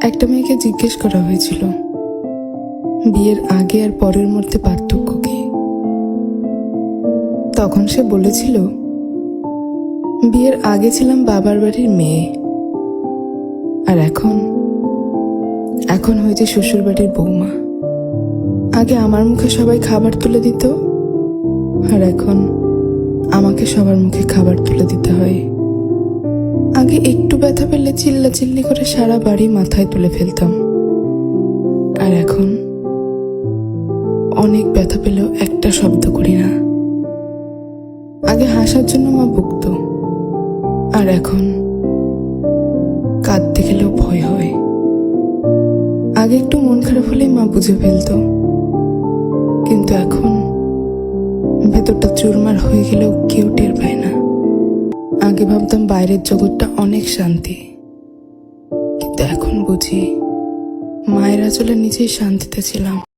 একটা মেয়েকে জিজ্ঞেস করা হয়েছিল বিয়ের আগে আর পরের মধ্যে পার্থক্য কি। তখন সে বলেছিল, বিয়ের আগে ছিলাম বাবার বাড়ির মেয়ে, আর এখন হয়েছে শ্বশুর বাড়ির বৌমা। আগে আমার মুখে সবাই খাবার তুলে দিত, আর এখন আমাকে সবার মুখে খাবার তুলে দিতে হয়। আগে একটু ব্যথা পেলে চিল্লাচিল্লি করে সারা বাড়ি মাথায় তুলে ফেলতাম, আর এখন অনেক ব্যথা পেলেও একটা শব্দ করি না। আগে হাসার জন্য মা বকতো, আর এখন কাঁদতে গেলেও ভয় হয়। আগে একটু মন খারাপ হলেই মা বুঝে ফেলতো, কিন্তু এখন ভেতরটা চুরমার হয়ে গেলেও কেউ টের পায় না। আগে ভাবতাম বাইরের জগৎটা অনেক শান্তি, কিন্তু এখন বুঝি মায়ের আঁচলে নিজেই শান্তিতে ছিলাম।